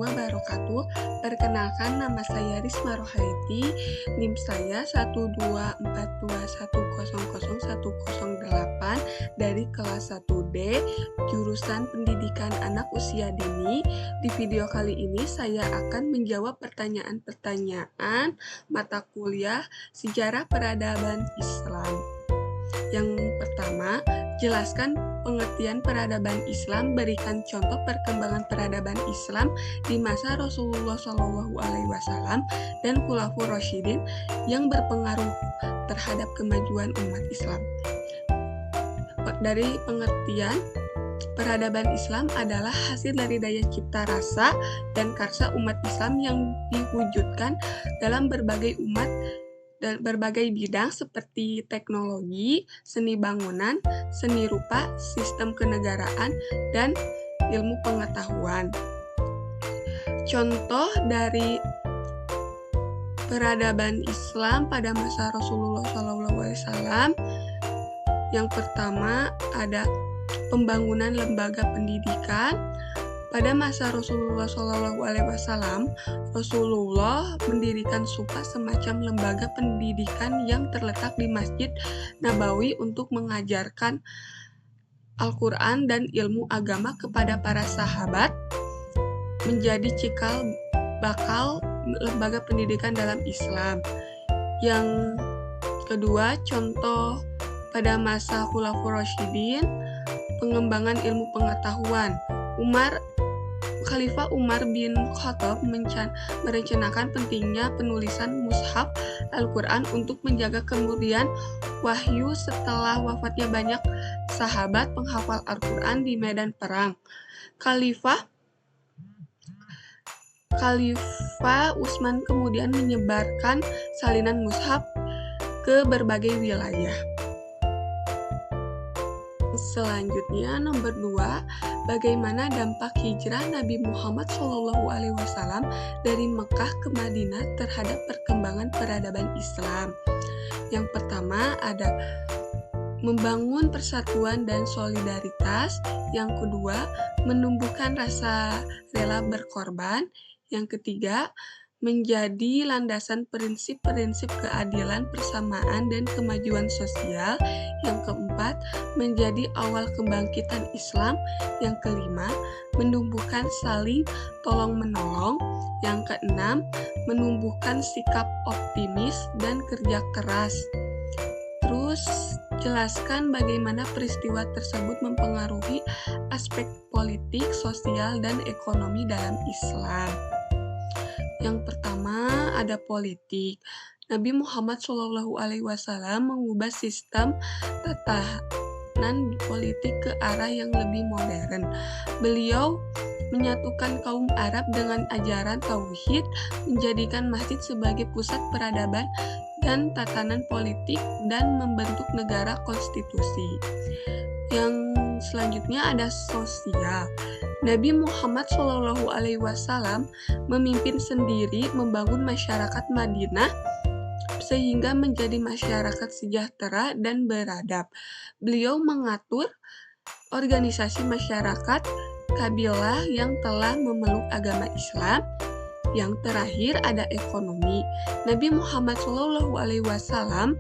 wabarakatuh. Perkenalkan, nama saya Risma Rohaiti, NIM saya 12421001008 dari kelas 1D, jurusan Pendidikan Anak Usia Dini. Di video kali ini saya akan menjawab pertanyaan-pertanyaan mata kuliah Sejarah Peradaban Islam. Yang pertama, jelaskan pengertian peradaban Islam, berikan contoh perkembangan peradaban Islam di masa Rasulullah SAW dan Khulafaur Rasyidin yang berpengaruh terhadap kemajuan umat Islam. Dari pengertian, peradaban Islam adalah hasil dari daya cipta rasa dan karsa umat Islam yang diwujudkan dalam berbagai dan berbagai bidang seperti teknologi, seni bangunan, seni rupa, sistem kenegaraan, dan ilmu pengetahuan. Contoh dari peradaban Islam pada masa Rasulullah SAW, yang pertama ada pembangunan lembaga pendidikan. Pada masa Rasulullah SAW, Rasulullah mendirikan SUPA, semacam lembaga pendidikan yang terletak di Masjid Nabawi untuk mengajarkan Al-Quran dan ilmu agama kepada para sahabat, menjadi cikal bakal lembaga pendidikan dalam Islam. Yang kedua, contoh pada masa Khulafaur Rasyidin, pengembangan ilmu pengetahuan. Khalifah Umar bin Khattab merencanakan pentingnya penulisan mushaf Al-Quran untuk menjaga kemurnian wahyu setelah wafatnya banyak sahabat penghafal Al-Quran di medan perang. Khalifah Utsman kemudian menyebarkan salinan mushaf ke berbagai wilayah. Selanjutnya, nomor 2, bagaimana dampak hijrah Nabi Muhammad SAW dari Mekah ke Madinah terhadap perkembangan peradaban Islam. Yang pertama ada membangun persatuan dan solidaritas. Yang kedua, menumbuhkan rasa rela berkorban. Yang ketiga, menjadi landasan prinsip-prinsip keadilan, persamaan, dan kemajuan sosial. Yang keempat, menjadi awal kebangkitan Islam. Yang kelima, menumbuhkan saling tolong-menolong. Yang keenam, menumbuhkan sikap optimis dan kerja keras. Terus, jelaskan bagaimana peristiwa tersebut mempengaruhi aspek politik, sosial, dan ekonomi dalam Islam. Yang pertama ada politik. Nabi Muhammad SAW mengubah sistem tatanan politik ke arah yang lebih modern. Beliau menyatukan kaum Arab dengan ajaran tauhid, menjadikan masjid sebagai pusat peradaban dan tatanan politik, dan membentuk negara konstitusi. Yang selanjutnya ada sosial. Nabi Muhammad SAW memimpin sendiri membangun masyarakat Madinah sehingga menjadi masyarakat sejahtera dan beradab. Beliau mengatur organisasi masyarakat kabilah yang telah memeluk agama Islam. Yang terakhir ada ekonomi. Nabi Muhammad SAW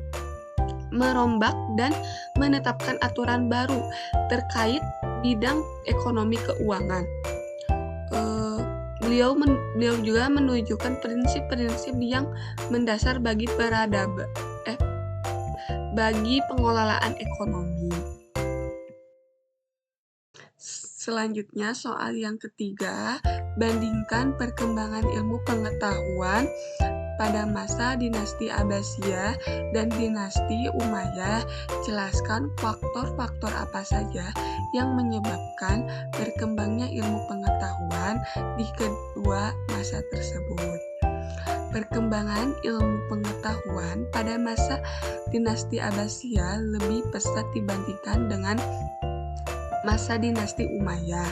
merombak dan menetapkan aturan baru terkait bidang ekonomi keuangan. Beliau juga menunjukkan prinsip-prinsip yang mendasar bagi bagi pengelolaan ekonomi. Selanjutnya, soal yang ketiga, bandingkan perkembangan ilmu pengetahuan pada masa dinasti Abbasiyah dan dinasti Umayyah. Jelaskan faktor-faktor apa saja yang menyebabkan berkembangnya ilmu pengetahuan di kedua masa tersebut. Perkembangan ilmu pengetahuan pada masa dinasti Abbasiyah lebih pesat dibandingkan dengan masa dinasti Umayyah.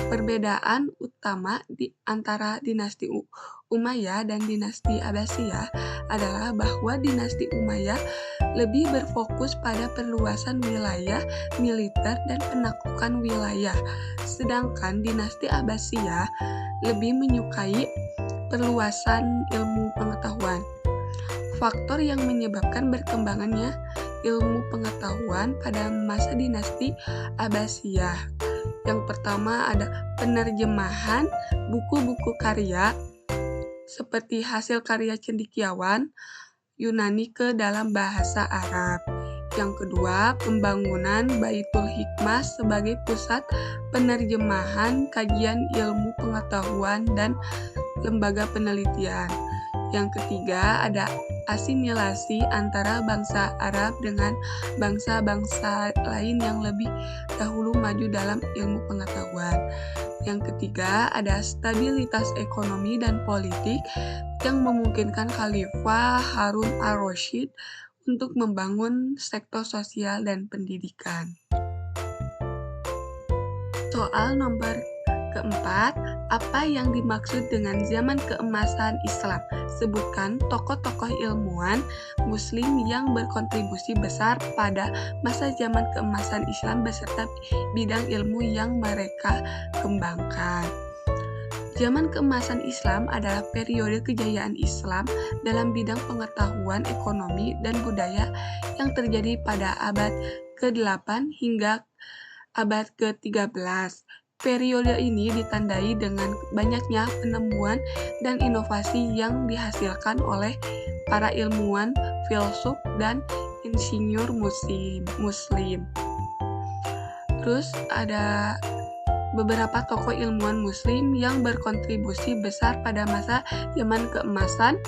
Perbedaan utama di antara dinasti Umayyah dan dinasti Abbasiyah adalah bahwa dinasti Umayyah lebih berfokus pada perluasan wilayah, militer, dan penaklukan wilayah. Sedangkan dinasti Abbasiyah lebih menyukai perluasan ilmu pengetahuan. Faktor yang menyebabkan berkembangannya ilmu pengetahuan pada masa dinasti Abbasiyah. Yang pertama ada penerjemahan buku-buku karya seperti hasil karya cendekiawan Yunani ke dalam bahasa Arab. Yang kedua, pembangunan Baitul Hikmah sebagai pusat penerjemahan, kajian ilmu pengetahuan, dan lembaga penelitian. Yang ketiga, ada asimilasi antara bangsa Arab dengan bangsa-bangsa lain yang lebih dahulu maju dalam ilmu pengetahuan. Yang ketiga, ada stabilitas ekonomi dan politik yang memungkinkan Khalifah Harun al-Rasyid untuk membangun sektor sosial dan pendidikan. Soal nomor keempat, apa yang dimaksud dengan zaman keemasan Islam? Sebutkan tokoh-tokoh ilmuwan Muslim yang berkontribusi besar pada masa zaman keemasan Islam beserta bidang ilmu yang mereka kembangkan. Zaman keemasan Islam adalah periode kejayaan Islam dalam bidang pengetahuan, ekonomi, dan budaya yang terjadi pada abad ke-8 hingga abad ke-13. Periode ini ditandai dengan banyaknya penemuan dan inovasi yang dihasilkan oleh para ilmuwan, filsuf, dan insinyur Muslim. Terus ada beberapa tokoh ilmuwan Muslim yang berkontribusi besar pada masa zaman keemasan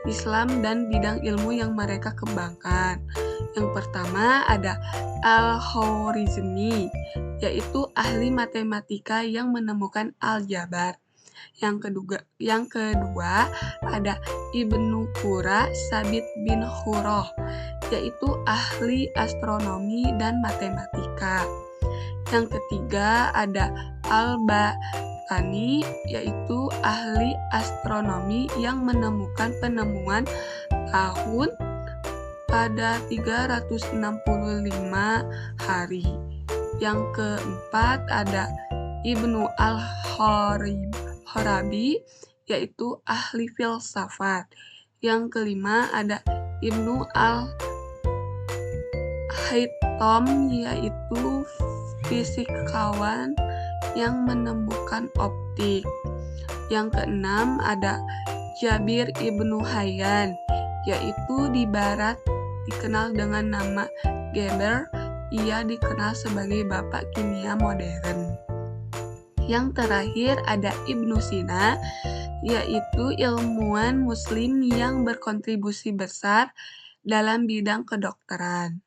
Islam dan bidang ilmu yang mereka kembangkan. Yang pertama ada Al-Khwarizmi, yaitu ahli matematika yang menemukan aljabar. Yang kedua ada Ibnu Qura Sabit bin Khurrah, yaitu ahli astronomi dan matematika. Yang ketiga ada Al-Batani, yaitu ahli astronomi yang menemukan penemuan tahun pada 365 hari. Yang keempat ada Ibnu al-Farabi, yaitu ahli filsafat. Yang kelima ada Ibnu al-Haytham, yaitu fisikawan yang menemukan optik. Yang keenam ada Jabir ibnu Hayyan, yaitu di barat dikenal dengan nama Geber. Ia dikenal sebagai bapak kimia modern. Yang terakhir ada Ibnu Sina, yaitu ilmuwan Muslim yang berkontribusi besar dalam bidang kedokteran.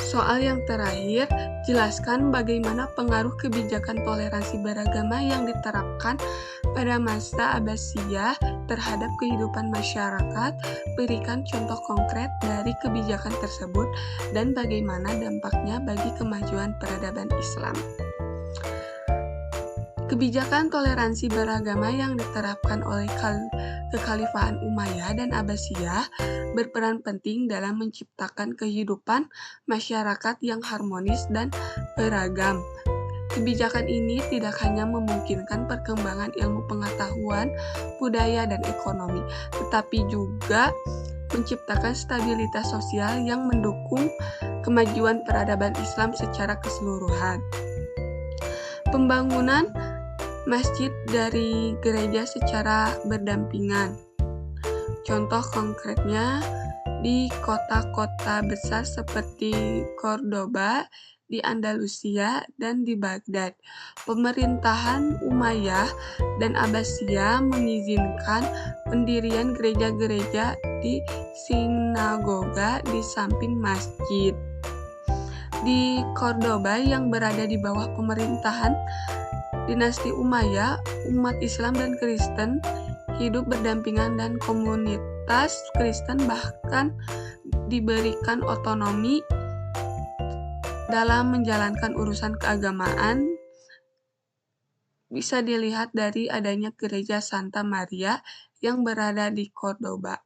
Soal yang terakhir, jelaskan bagaimana pengaruh kebijakan toleransi beragama yang diterapkan pada masa Abbasiyah terhadap kehidupan masyarakat. Berikan contoh konkret dari kebijakan tersebut dan bagaimana dampaknya bagi kemajuan peradaban Islam. Kebijakan toleransi beragama yang diterapkan oleh Kekhalifahan Umayyah dan Abbasiyah berperan penting dalam menciptakan kehidupan masyarakat yang harmonis dan beragam. Kebijakan ini tidak hanya memungkinkan perkembangan ilmu pengetahuan, budaya, dan ekonomi, tetapi juga menciptakan stabilitas sosial yang mendukung kemajuan peradaban Islam secara keseluruhan. Pembangunan masjid dari gereja secara berdampingan. Contoh konkretnya di kota-kota besar seperti Cordoba, di Andalusia, dan di Baghdad. Pemerintahan Umayyah dan Abbasiyah mengizinkan pendirian gereja-gereja di sinagoga di samping masjid. Di Cordoba yang berada di bawah pemerintahan dinasti Umayyah, umat Islam dan Kristen hidup berdampingan dan komunitas Kristen bahkan diberikan otonomi dalam menjalankan urusan keagamaan bisa dilihat dari adanya Gereja Santa Maria yang berada di Cordoba.